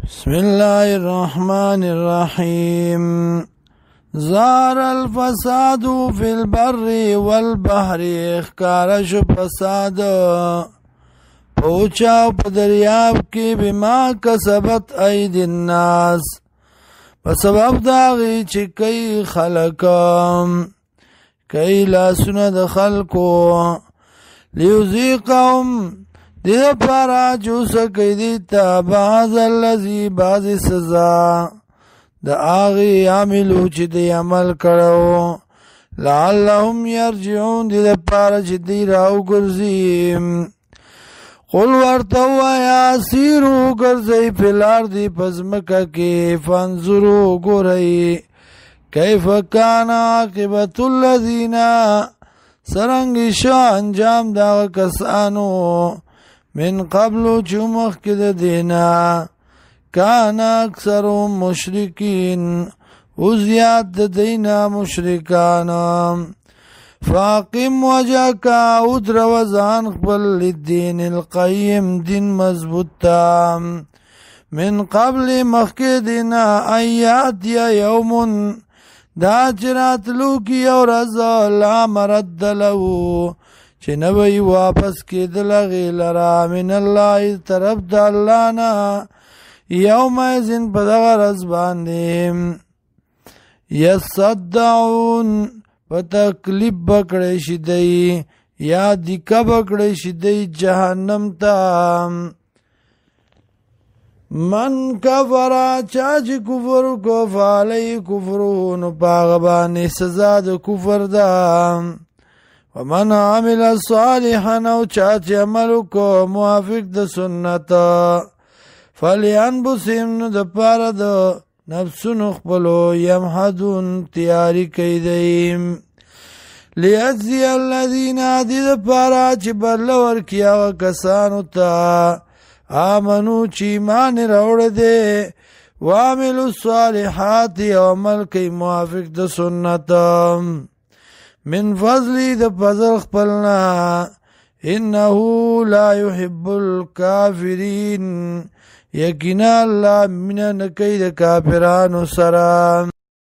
بسم الله الرحمن الرحيم. ظهر الفساد في البر والبحر، اخکارش فساد پوچاو په دریاب کې بما کسبت اید الناس، په سبب داغی چې کئی خلقم کئی لاسونه د خلقو، لیوزیقهم دیده پارا چوسا کئی دیتا بعض اللذی بعض سزا دا آغی عملو چی دی عمل کرو، لعلهم یرجعون دیده پارا چی دی راو گرزیم. قل ورطو یا سیرو گرزی پلار دی پزمکا کی فانظرو گرئی کیف کان عاقبت الذین سرنگ شا انجام دا کسانو من قبل چومخ کد دینا کان اکثر مشرکین و زیاد دینا مشرکان. فاقم وجهکا ادر وزان قبل للدین القیم دین مضبوطا من قبل مخک دینا ایات یا یومن دا چراتلو کی اور ازا لا مرد لہو چه نبی واپس کی دلغی لرا من اللہ طرف دا اللہ نا یوم ایزن پدغر از باندیم یصدعون پتکلیب بکڑی شدی یا دکا بکڑی شدی جہنم تا. من کفرا چاچ کفر کو فالی کفرون پاغبانی سزا دا کفر دا. ومن عمل صالحا او چاچ عملو کو موافق دا سنتا فلینبسیم نو دا پارا دا نفسون اخبلو یمحدون تیاری کئی دیم لیجزی الذین آدی دا پارا چی برلور کیا و کسانو تا آمنو چی ایمان روڑ دے وعملو الصالحات عمل کئی موافق دا سنتا من فضلی دا فضل خپلنا انہو لا يحب الكافرین یقینا اللہ من نکی دا کافرانو سرام.